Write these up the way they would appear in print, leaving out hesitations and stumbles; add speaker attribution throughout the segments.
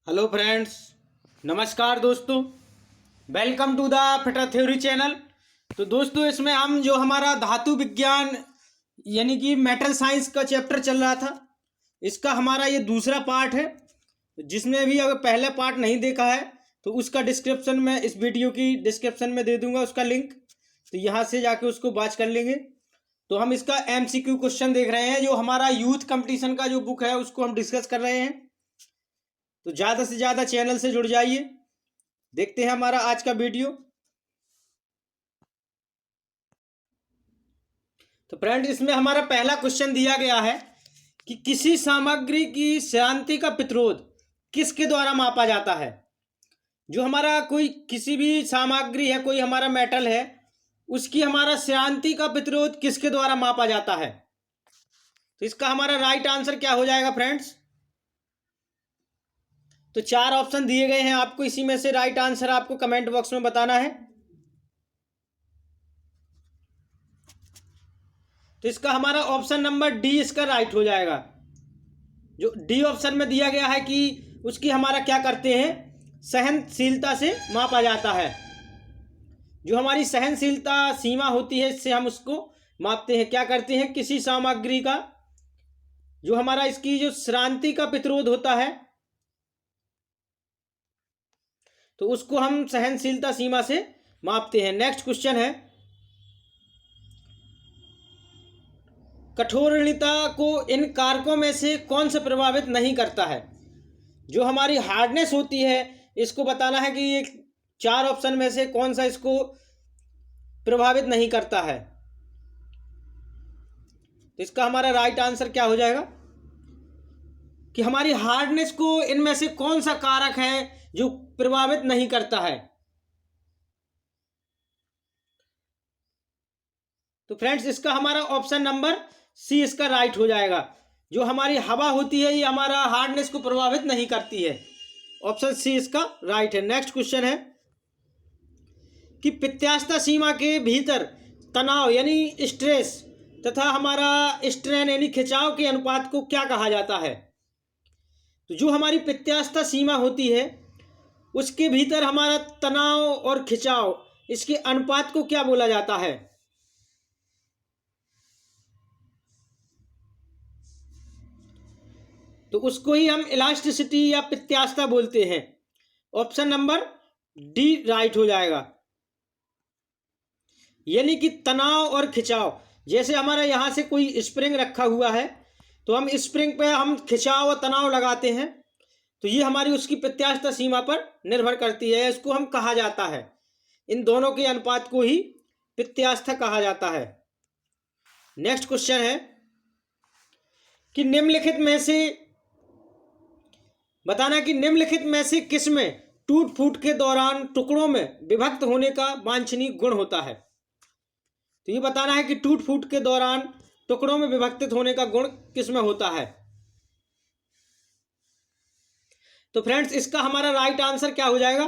Speaker 1: Hello friends, नमस्कार दोस्तों। Welcome to the fitter theory channel. तो दोस्तों, इसमें हम जो हमारा धातु विज्ञान यानी कि मेटल साइंस का चैप्टर चल रहा था, इसका हमारा ये दूसरा पार्ट है। जिसने भी अगर पहला पार्ट नहीं देखा है तो उसका डिस्क्रिप्शन में, इस वीडियो की डिस्क्रिप्शन में दे दूंगा उसका लिंक, तो यहाँ से जाके उसको वॉच कर लेंगे। तो हम इसका MCQ क्वेश्चन देख रहे हैं। जो हमारा यूथ कंपटीशन का जो बुक है उसको हम डिस्कस कर रहे हैं। तो ज़्यादा से ज़्यादा चैनल से जुड़ जाइए। देखते हैं हमारा आज का वीडियो। तो फ्रेंड, इसमें हमारा पहला क्वेश्चन दिया गया है कि किसी सामग्री की शांति का प्रतिरोध किसके द्वारा मापा जाता है। जो हमारा कोई किसी भी सामग्री है, कोई हमारा मेटल है, उसकी हमारा शांति का प्रतिरोध किसके द्वारा मापा जाता है। तो इसका हमारा राइट आंसर क्या हो जाएगा फ्रेंड्स। तो 4 ऑप्शन दिए गए हैं आपको, इसी में से राइट आंसर आपको कमेंट बॉक्स में बताना है। तो इसका हमारा ऑप्शन नंबर डी इसका राइट हो जाएगा। जो डी ऑप्शन में दिया गया है कि उसकी हमारा क्या करते हैं, सहनशीलता से मापा जाता है। जो हमारी सहनशीलता सीमा होती है, इससे हम उसको मापते हैं। क्या करते हैं, किसी सामग्री का जो हमारा इसकी जो शांति का प्रतिरोध होता है, तो उसको हम सहनशीलता सीमा से मापते हैं। नेक्स्ट क्वेश्चन है, कठोरता को इन कारकों में से कौन सा प्रभावित नहीं करता है। जो हमारी हार्डनेस होती है, इसको बताना है कि ये 4 ऑप्शन में से कौन सा इसको प्रभावित नहीं करता है। तो इसका हमारा राइट आंसर क्या हो जाएगा कि हमारी हार्डनेस को इनमें से कौन सा कारक है जो प्रभावित नहीं करता है। तो फ्रेंड्स, इसका हमारा ऑप्शन नंबर सी इसका राइट हो जाएगा। जो हमारी हवा होती है, ये हमारा हार्डनेस को प्रभावित नहीं करती है। ऑप्शन सी इसका राइट है। नेक्स्ट क्वेश्चन है कि प्रत्यास्थता सीमा के भीतर तनाव यानी स्ट्रेस तथा हमारा स्ट्रेन यानी खिंचाव के अनुपात को क्या कहा जाता है। तो जो हमारी प्रत्यास्थता सीमा होती है, उसके भीतर हमारा तनाव और खिंचाव, इसके अनुपात को क्या बोला जाता है। तो उसको ही हम इलास्टिसिटी या प्रत्यास्थता बोलते हैं। ऑप्शन नंबर डी राइट हो जाएगा। यानी कि तनाव और खिंचाव, जैसे हमारा यहाँ से कोई स्प्रिंग रखा हुआ है, तो हम स्प्रिंग पे हम खिंचाव और तनाव लगाते हैं, तो ये हमारी उसकी प्रत्यास्थता सीमा पर निर्भर करती है। इसको हम कहा जाता है, इन दोनों के अनुपात को ही प्रत्यास्थता कहा जाता है। नेक्स्ट क्वेश्चन है कि निम्नलिखित में से बताना कि निम्नलिखित में से किसमें टूट फूट के दौरान टुकड़ों में विभक्त होने का वांछनीय गुण होता है। तो ये बताना है कि टूट फूट के दौरान टुकड़ों में विभक्तित होने का गुण किसमें होता है। तो फ्रेंड्स, इसका हमारा राइट आंसर क्या हो जाएगा।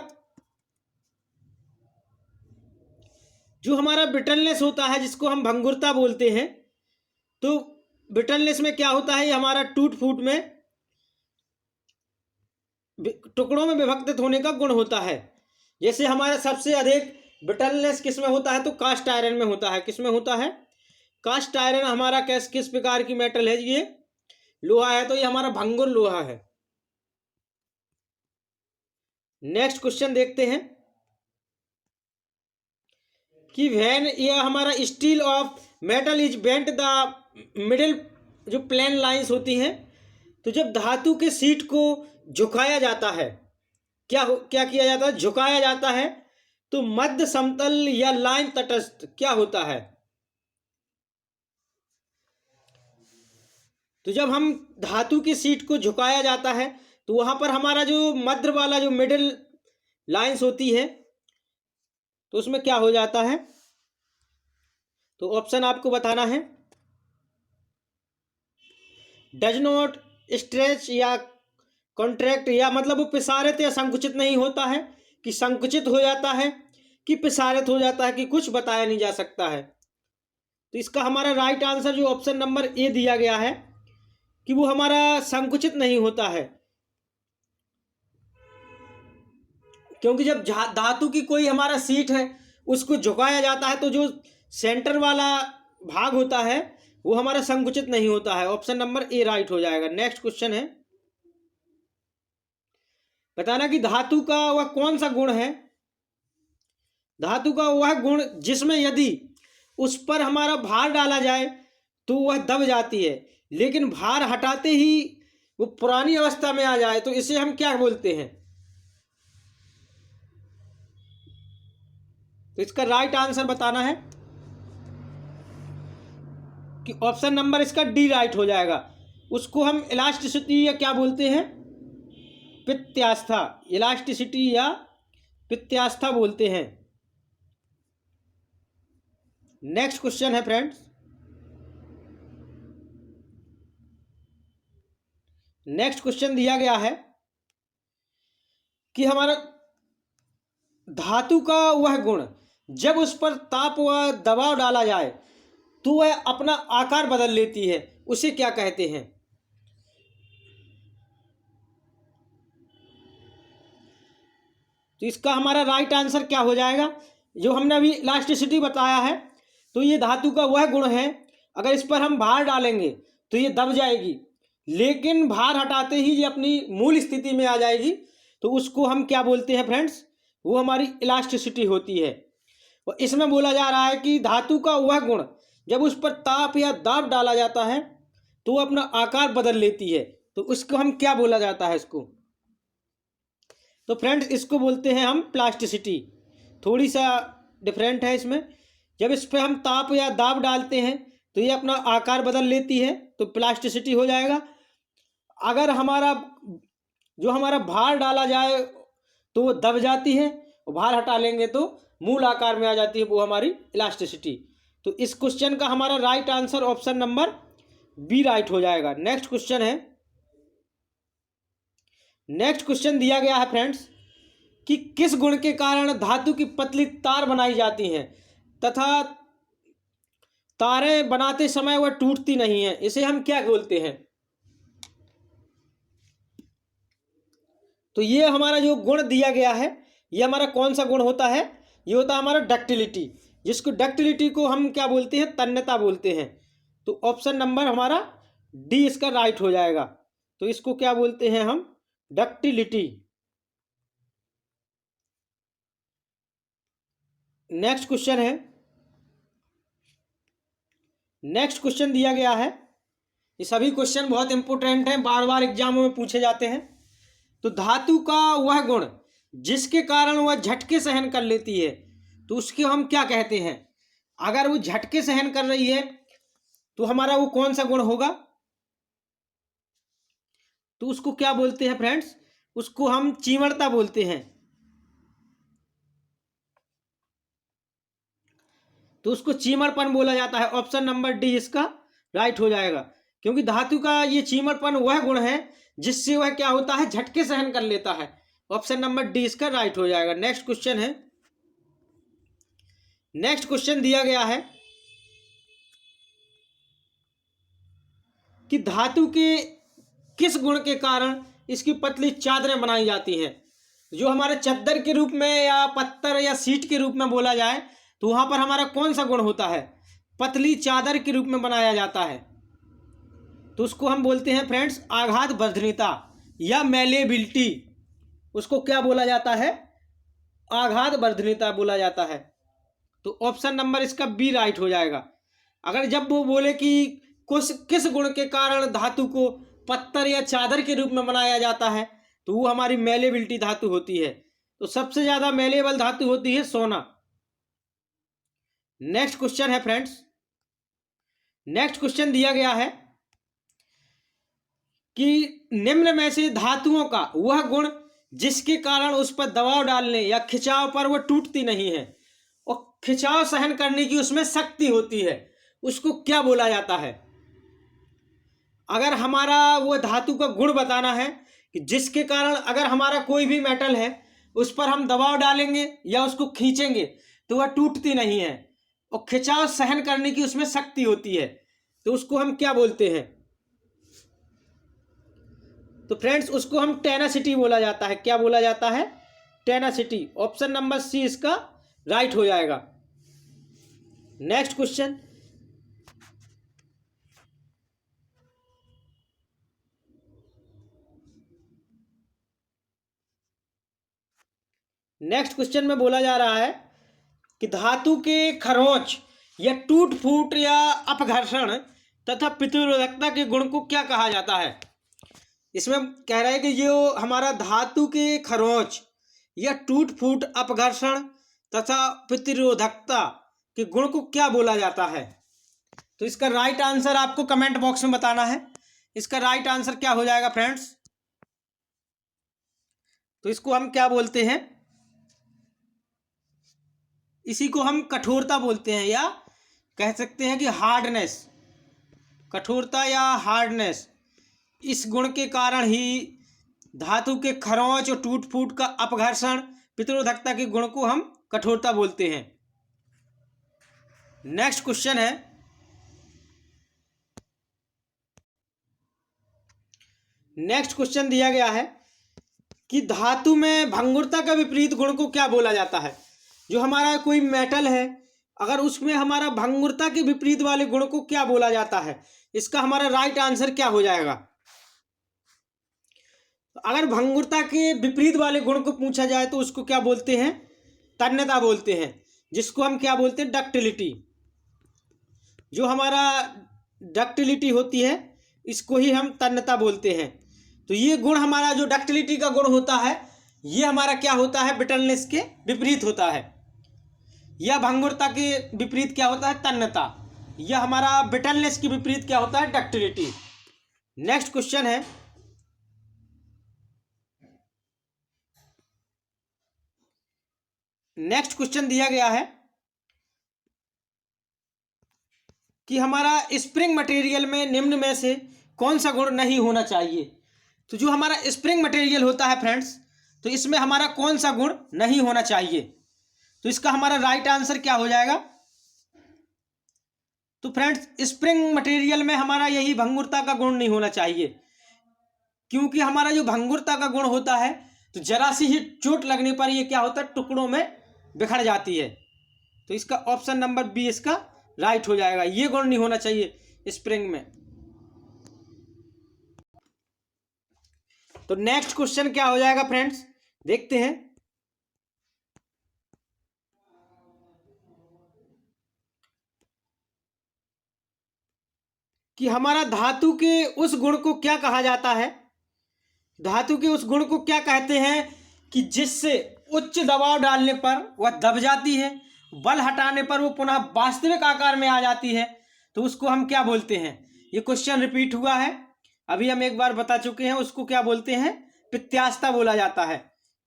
Speaker 1: जो हमारा ब्रिटलनेस होता है, जिसको हम भंगुरता बोलते हैं, तो ब्रिटलनेस में क्या होता है, ये हमारा टूट फूट में टुकड़ों में विभक्तित होने का गुण होता है। जैसे हमारा सबसे अधिक ब्रिटलनेस किस में होता है, तो कास्ट आयरन में होता है। किस में होता है, कास्ट आयरन हमारा किस प्रकार की मेटल है, ये लोहा है, तो ये हमारा भंगुर लोहा है। नेक्स्ट क्वेश्चन देखते हैं कि व्हेन यह हमारा steel of metal is bent the middle, जो प्लेन लाइंस होती हैं, तो जब धातु के शीट को झुकाया जाता है, क्या किया जाता है, झुकाया जाता है, तो मध्य समतल या लाइन तटस्थ क्या होता है। तो जब हम धातु की शीट को झुकाया जाता है, तो वहां पर हमारा जो मध्य वाला जो मिडिल लाइंस होती है, तो उसमें क्या हो जाता है। तो ऑप्शन आपको बताना है, डज नॉट स्ट्रेच या कॉन्ट्रैक्ट, या मतलब वो प्रसारित या संकुचित नहीं होता है, कि संकुचित हो जाता है, कि प्रसारित हो जाता है, कि कुछ बताया नहीं जा सकता है। तो इसका हमारा राइट आंसर जो ऑप्शन नंबर ए दिया गया है कि वो हमारा संकुचित नहीं होता है। क्योंकि जब धातु की कोई हमारा सीट है उसको झुकाया जाता है तो जो सेंटर वाला भाग होता है वो हमारा संकुचित नहीं होता है। ऑप्शन नंबर ए राइट हो जाएगा। नेक्स्ट क्वेश्चन है, बताना कि धातु का वह कौन सा गुण है, धातु का वह गुण जिसमें यदि उस पर हमारा भार डाला जाए तो वह दब जाती है, लेकिन भार हटाते ही वो पुरानी अवस्था में आ जाए, तो इसे हम क्या बोलते हैं। तो इसका राइट आंसर बताना है कि ऑप्शन नंबर इसका डी राइट हो जाएगा। उसको हम इलास्टिसिटी या क्या बोलते हैं, प्रत्यास्था, इलास्टिसिटी या प्रत्यास्था बोलते हैं। नेक्स्ट क्वेश्चन है फ्रेंड्स, नेक्स्ट क्वेश्चन दिया गया है कि हमारा धातु का वह गुण जब उस पर ताप व दबाव डाला जाए तो वह अपना आकार बदल लेती है, उसे क्या कहते हैं। तो इसका हमारा राइट आंसर क्या हो जाएगा, जो हमने अभी इलास्टिसिटी बताया है, तो ये धातु का वह गुण है अगर इस पर हम भार डालेंगे तो ये दब जाएगी, लेकिन भार हटाते ही ये अपनी मूल स्थिति में आ जाएगी, तो उसको हम क्या बोलते हैं फ्रेंड्स, वो हमारी इलास्टिसिटी होती है। और इसमें बोला जा रहा है कि धातु का वह गुण जब उस पर ताप या दाब डाला जाता है तो वो अपना आकार बदल लेती है, तो उसको हम क्या बोला जाता है इसको। तो फ्रेंड्स इसको बोलते हैं हम प्लास्टिसिटी। थोड़ी सा डिफरेंट है इसमें, जब इस पर हम ताप या दाब डालते हैं तो ये अपना आकार बदल लेती है, तो प्लास्टिसिटी हो जाएगा। अगर हमारा भार डाला जाए तो वो दब जाती है, और भार हटा लेंगे तो मूल आकार में आ जाती है, वो हमारी इलास्टिसिटी। तो इस क्वेश्चन का हमारा right answer option number B right हो जाएगा। नेक्स्ट क्वेश्चन है, नेक्स्ट क्वेश्चन दिया गया है फ्रेंड्स कि किस गुण के कारण धातु की पतली तार बनाई जाती हैं तथा तारें बनाते समय वह टूटती नहीं है, इसे हम क्या बोलते हैं। तो ये हमारा जो गुण दिया गया है ये हमारा कौन सा गुण होता है, ये होता है हमारा डक्टिलिटी, जिसको डक्टिलिटी को हम क्या बोलते हैं, तन्यता बोलते हैं। तो ऑप्शन नंबर हमारा डी इसका राइट हो जाएगा। तो इसको क्या बोलते हैं हम, डक्टिलिटी। नेक्स्ट क्वेश्चन है, नेक्स्ट क्वेश्चन दिया गया है, ये सभी क्वेश्चन बहुत इंपॉर्टेंट हैं, बार बार एग्जामों में पूछे जाते हैं। तो धातु का वह गुण जिसके कारण वह झटके सहन कर लेती है, तो उसके हम क्या कहते हैं। अगर वो झटके सहन कर रही है तो हमारा वो कौन सा गुण होगा, तो उसको क्या बोलते हैं फ्रेंड्स, उसको हम चीमड़ता बोलते हैं। तो उसको चीमड़पन बोला जाता है। ऑप्शन नंबर डी इसका राइट हो जाएगा, क्योंकि धातु का ये चीमड़पन वह गुण है जिससे वह क्या होता है, झटके सहन कर लेता है। ऑप्शन नंबर डी इसका राइट हो जाएगा। नेक्स्ट क्वेश्चन है, नेक्स्ट क्वेश्चन दिया गया है कि धातु के किस गुण के कारण इसकी पतली चादरें बनाई जाती हैं। जो हमारे चद्दर के रूप में या पत्थर या सीट के रूप में बोला जाए तो वहां पर हमारा कौन सा गुण होता है, पतली चादर के रूप में बनाया जाता है। तो उसको हम बोलते हैं फ्रेंड्स आघात वर्धनीयता या मेलेबिलिटी, उसको क्या बोला जाता है, आघात वर्धनीयता बोला जाता है। तो ऑप्शन नंबर इसका बी राइट हो जाएगा। अगर जब वो बोले कि किस गुण के कारण धातु को पत्थर या चादर के रूप में बनाया जाता है, तो वो हमारी मेलेबिलिटी धातु होती है। तो सबसे ज्यादा मेलेबल धातु होती है सोना। नेक्स्ट क्वेश्चन है फ्रेंड्स, नेक्स्ट क्वेश्चन दिया गया है कि निम्न में से धातुओं का वह गुण जिसके कारण उस पर दबाव डालने या खिंचाव पर वह टूटती नहीं है और खिंचाव सहन करने की उसमें शक्ति होती है, उसको क्या बोला जाता है। अगर हमारा वो धातु का गुण बताना है कि जिसके कारण अगर हमारा कोई भी मेटल है उस पर हम दबाव डालेंगे या उसको खींचेंगे तो वह टूटती नहीं है और खिंचाव सहन करने की उसमें शक्ति होती है, तो उसको हम क्या बोलते हैं। तो फ्रेंड्स उसको हम टेनासिटी बोला जाता है। क्या बोला जाता है, टेनासिटी। ऑप्शन नंबर सी इसका राइट हो जाएगा। नेक्स्ट क्वेश्चन, नेक्स्ट क्वेश्चन में बोला जा रहा है कि धातु के खरोंच या टूट फूट या अपघर्षण तथा प्रतिरोधकता के गुण को क्या कहा जाता है। इसमें कह रहा है कि जो हमारा धातु के खरोंच या टूट फूट अपघर्षण तथा प्रतिरोधकता के गुण को क्या बोला जाता है। तो इसका राइट आंसर आपको कमेंट बॉक्स में बताना है। इसका राइट आंसर क्या हो जाएगा फ्रेंड्स। तो इसको हम क्या बोलते हैं, इसी को हम कठोरता बोलते हैं, या कह सकते हैं कि हार्डनेस, कठोरता या हार्डनेस। इस गुण के कारण ही धातु के खरोंच और टूट फूट का अपघर्षण प्रतिरोधकता के गुण को हम कठोरता बोलते हैं। नेक्स्ट क्वेश्चन है, नेक्स्ट क्वेश्चन दिया गया है कि धातु में भंगुरता का विपरीत गुण को क्या बोला जाता है। जो हमारा कोई मेटल है, अगर उसमें हमारा भंगुरता के विपरीत वाले गुण को क्या बोला जाता है। इसका हमारा राइट आंसर क्या हो जाएगा। अगर भंगुरता के विपरीत वाले गुण को पूछा जाए तो उसको क्या बोलते हैं, तन्यता बोलते हैं, जिसको हम क्या बोलते हैं, डक्टिलिटी। जो हमारा डक्टिलिटी होती है इसको ही हम तन्यता बोलते हैं। तो ये गुण हमारा जो डक्टिलिटी का गुण होता है ये हमारा क्या होता है, ब्रिटलनेस के विपरीत होता है। यह भंगुरता के विपरीत क्या होता है, तन्यता। यह हमारा ब्रिटलनेस के विपरीत क्या होता है, डक्टिलिटी। नेक्स्ट क्वेश्चन है, नेक्स्ट क्वेश्चन दिया गया है कि हमारा स्प्रिंग मटेरियल में निम्न में से कौन सा गुण नहीं होना चाहिए। तो जो हमारा स्प्रिंग मटेरियल होता है फ्रेंड्स, तो इसमें हमारा कौन सा गुण नहीं होना चाहिए। तो इसका हमारा राइट आंसर क्या हो जाएगा। तो फ्रेंड्स स्प्रिंग मटेरियल में हमारा यही भंगुरता का गुण नहीं होना चाहिए, क्योंकि हमारा जो भंगुरता का गुण होता है तो जरा सी ही चोट लगने पर ये क्या होता है, टुकड़ों में बिखर जाती है। तो इसका ऑप्शन नंबर बी इसका राइट हो जाएगा। ये गुण नहीं होना चाहिए स्प्रिंग में। तो नेक्स्ट क्वेश्चन क्या हो जाएगा फ्रेंड्स, देखते हैं। कि हमारा धातु के उस गुण को क्या कहा जाता है। धातु के उस गुण को क्या कहते हैं कि जिससे उच्च दबाव डालने पर वह दब जाती है, बल हटाने पर वो पुनः वास्तविक आकार में आ जाती है। तो उसको हम क्या बोलते हैं। ये क्वेश्चन रिपीट हुआ है, अभी हम एक बार बता चुके हैं। उसको क्या बोलते हैं, प्रत्यास्थता बोला जाता है।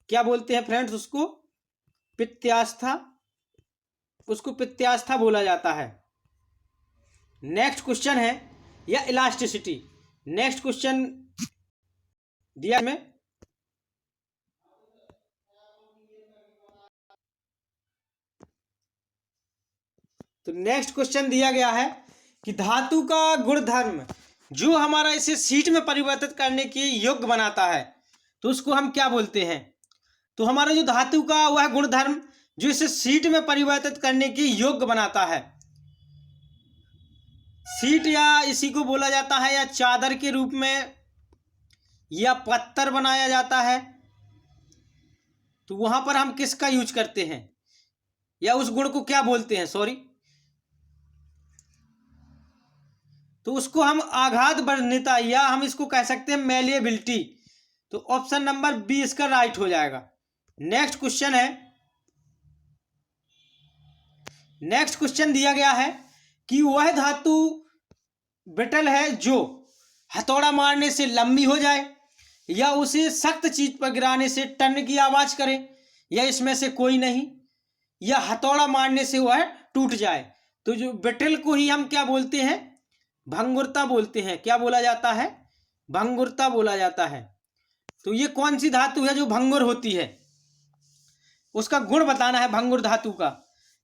Speaker 1: क्या बोलते हैं फ्रेंड्स उसको, प्रत्यास्था। उसको प्रत्यास्था बोला जाता है। नेक्स्ट क्वेश्चन है या इलास्टिसिटी। नेक्स्ट क्वेश्चन दिया में तो नेक्स्ट क्वेश्चन दिया गया है कि धातु का गुणधर्म जो हमारा इसे शीट में परिवर्तित करने के योग्य बनाता है, तो उसको हम क्या बोलते हैं। तो हमारा जो धातु का वह गुणधर्म जो इसे शीट में परिवर्तित करने के योग्य बनाता है, शीट या इसी को बोला जाता है, या चादर के रूप में, या पत्थर बनाया जाता है, तो वहां पर हम किसका यूज करते हैं, या उस गुण को क्या बोलते हैं, सॉरी। तो उसको हम आघात वर्णिता, या हम इसको कह सकते हैं मेलिएबिलिटी। तो ऑप्शन नंबर बी इसका राइट हो जाएगा। नेक्स्ट क्वेश्चन है, नेक्स्ट क्वेश्चन दिया गया है कि वह धातु ब्रिटल है जो हथौड़ा मारने से लंबी हो जाए, या उसे सख्त चीज पर गिराने से टन की आवाज करे, या इसमें से कोई नहीं, या हथौड़ा मारने से वह टूट जाए। तो जो ब्रिटल को ही हम क्या बोलते हैं, भंगुरता बोलते हैं। क्या बोला जाता है, भंगुरता बोला जाता है। तो ये कौन सी धातु है जो भंगुर होती है, उसका गुण बताना है भंगुर धातु का।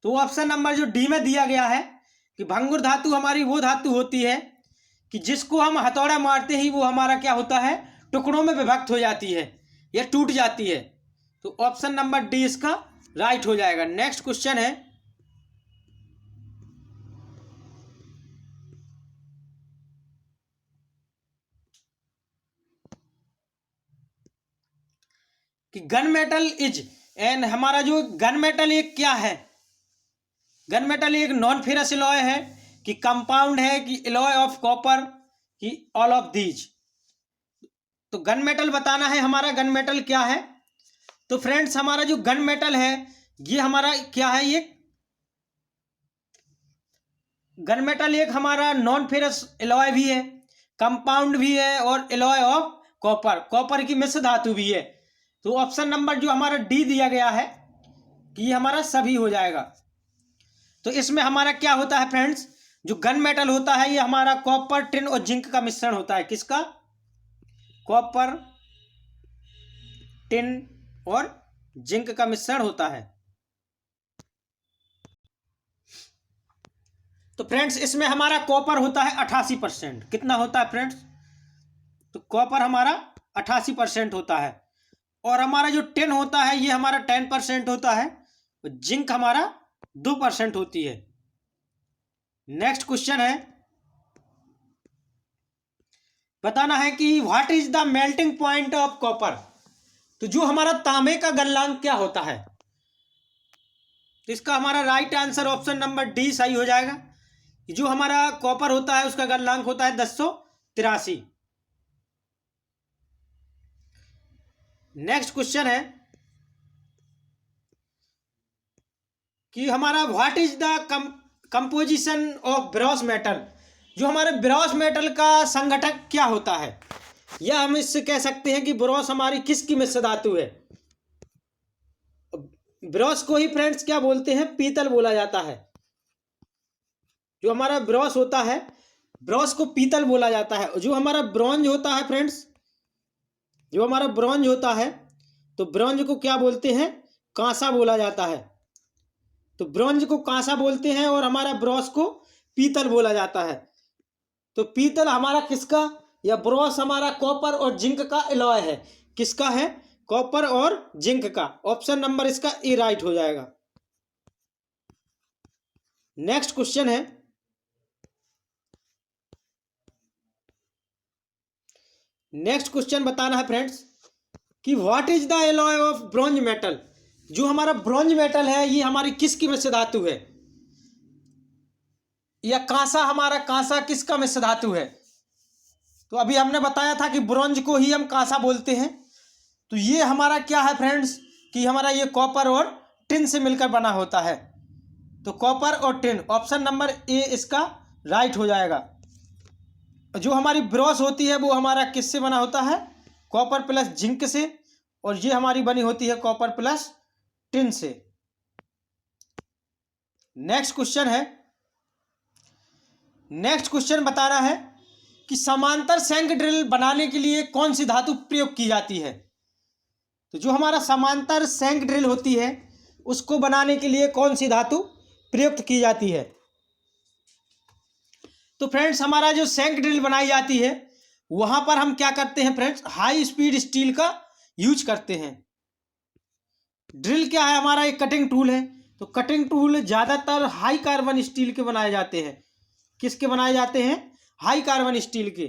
Speaker 1: तो ऑप्शन नंबर जो डी में दिया गया है कि भंगुर धातु हमारी वो धातु होती है कि जिसको हम हथौड़ा मारते ही वो हमारा क्या होता है, टुकड़ों में विभक्त हो जाती है या टूट जाती है। तो ऑप्शन नंबर डी इसका राइट हो जाएगा। नेक्स्ट क्वेश्चन है कि गन मेटल इज एंड हमारा जो गन मेटल एक क्या है, गन मेटल एक नॉन फेरस एलॉय है कि कंपाउंड है कि एलॉय ऑफ कॉपर कि ऑल ऑफ दीज। तो गन मेटल बताना है हमारा गन मेटल क्या है। तो फ्रेंड्स हमारा जो गन मेटल है ये हमारा क्या है, ये गन मेटल एक हमारा नॉन फेरस एलॉय भी है, कंपाउंड भी है और एलॉय ऑफ कॉपर, कॉपर की मिश्र धातु भी है। तो ऑप्शन नंबर जो हमारा डी दिया गया है कि ये हमारा सभी हो जाएगा। तो इसमें हमारा क्या होता है फ्रेंड्स, जो गन मेटल होता है ये हमारा कॉपर, टिन और जिंक का मिश्रण होता है। किसका? कॉपर, टिन और जिंक का मिश्रण होता है। तो फ्रेंड्स इसमें हमारा कॉपर होता है 88%। कितना होता है फ्रेंड्स? तो कॉपर हमारा 88% होता है और हमारा जो टिन होता है ये हमारा 10% होता है और जिंक हमारा 2% होती है। नेक्स्ट क्वेश्चन है, बताना है कि what is the melting point of copper. तो जो हमारा तांबे का गलनांक क्या होता है, तो इसका हमारा right answer option number D सही हो जाएगा। जो हमारा कॉपर होता है उसका गलनांक होता है 1083। नेक्स्ट क्वेश्चन है कि हमारा what is the composition of Bros metal. जो हमारे ब्रॉस मेटल का संगठक क्या होता है, या हम इससे कह सकते हैं कि ब्रॉस हमारी किसकी मिश्र धातु है। ब्रॉस को ही फ्रेंड्स क्या बोलते हैं, पीतल बोला जाता है। जो हमारा ब्रॉस होता है, ब्रॉस को पीतल बोला जाता है। जो हमारा ब्रॉन्ज होता है फ्रेंड्स, जो हमारा ब्रॉन्ज होता है तो ब्रॉन्ज को क्या बोलते हैं, कांसा बोला जाता है। तो ब्रॉन्ज को कांसा बोलते हैं और हमारा ब्रॉस को पीतल बोला जाता है। तो पीतल हमारा किसका, या ब्रॉस हमारा कॉपर और जिंक का एलॉय है। किसका है? कॉपर और जिंक का। ऑप्शन नंबर इसका ए राइट हो जाएगा। नेक्स्ट क्वेश्चन है, नेक्स्ट क्वेश्चन बताना है फ्रेंड्स कि what is the alloy of bronze metal. जो हमारा ब्रॉन्ज मेटल है ये हमारी किसकी मिश्र धातु है, या कांसा, हमारा कांसा किसका मिश्र धातु है। तो अभी हमने बताया था कि ब्रॉन्ज को ही हम कांसा बोलते हैं। तो ये हमारा क्या है फ्रेंड्स कि हमारा ये कॉपर और टिन से मिलकर बना होता है। तो कॉपर और टिन, ऑप्शन नंबर ए इसका राइट हो जाएगा। जो हमारी ब्रॉस होती है वो हमारा किससे बना होता है, कॉपर प्लस जिंक से, और ये हमारी बनी होती है कॉपर प्लस टिन से। नेक्स्ट क्वेश्चन है, नेक्स्ट क्वेश्चन बताना है कि समांतर शंख ड्रिल बनाने के लिए कौन सी धातु प्रयोग की जाती है। तो जो हमारा समांतर शंख ड्रिल होती है उसको बनाने के लिए कौन सी धातु प्रयुक्त की जाती है। तो फ्रेंड्स हमारा जो शंख ड्रिल बनाई जाती है वहां पर हम क्या करते हैं फ्रेंड्स, हाई स्पीड स्टील का यूज करते हैं। ड्रिल क्या है, हमारा एक कटिंग टूल है। तो कटिंग टूल ज़्यादातर हाई कार्बन स्टील के बनाए जाते हैं। किसके बनाए जाते हैं, हाई कार्बन स्टील के।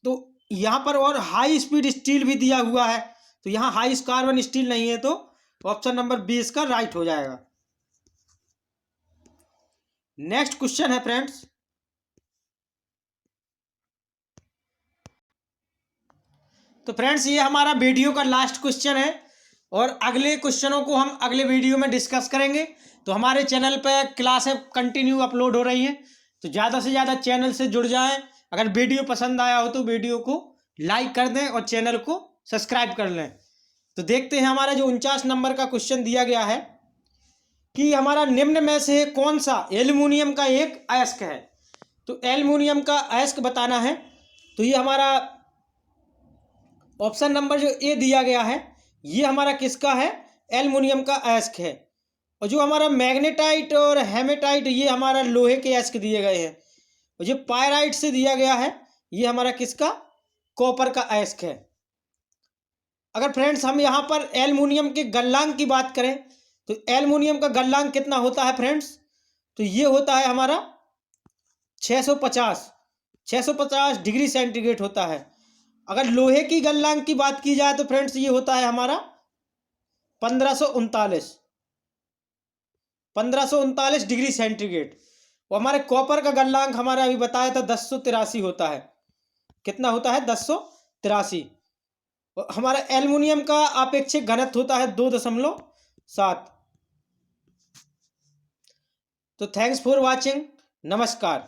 Speaker 1: तो यहाँ पर और हाई स्पीड स्टील भी दिया हुआ है, तो यहाँ हाई कार्बन स्टील नहीं है, तो ऑप्शन नंबर बी इसका राइट हो जाएगा। नेक्स्ट क्वेश्चन है फ्रेंड्स, तो फ्रेंड्स ये हमारा वीडियो का लास्ट क्वेश्चन है और अगले क्वेश्चनों को हम अगले वीडियो में डिस्कस करेंगे। तो हमारे चैनल पे क्लासें कंटिन्यू अपलोड हो रही हैं, तो ज़्यादा से ज़्यादा चैनल से जुड़ जाएं। अगर वीडियो पसंद आया हो तो वीडियो को लाइक कर दें और चैनल को सब्सक्राइब कर लें। तो देखते हैं हमारा जो 49 नंबर का क्वेश्चन दिया गया है कि हमारा निम्न में से कौन सा एल्युमिनियम का एक अयस्क है। तो एल्युमिनियम का अयस्क बताना है। तो ये हमारा ऑप्शन नंबर जो ए दिया गया है ये हमारा किसका है, एल्युमिनियम का अयस्क है। और जो हमारा मैग्नेटाइट और हेमेटाइट ये हमारा लोहे के अयस्क दिए गए हैं। और जो पायराइट से दिया गया है ये हमारा किसका, कॉपर का अयस्क है। अगर फ्रेंड्स हम यहाँ पर एल्युमिनियम के गलनांक की बात करें तो एल्युमिनियम का गलनांक कितना होता है फ्रेंड्स, तो ये होता है हमारा 650 डिग्री सेंटीग्रेड होता है। अगर लोहे की गलनांक की बात की जाए तो फ्रेंड्स ये होता है हमारा 1539 डिग्री सेंटीग्रेड। और हमारे कॉपर का गलनांक हमारा अभी बताया था 1083 होता है। कितना होता है? 1083। हमारा एल्युमिनियम का आपेक्षिक घनत्व होता है 2.7। तो थैंक्स फॉर वॉचिंग। नमस्कार।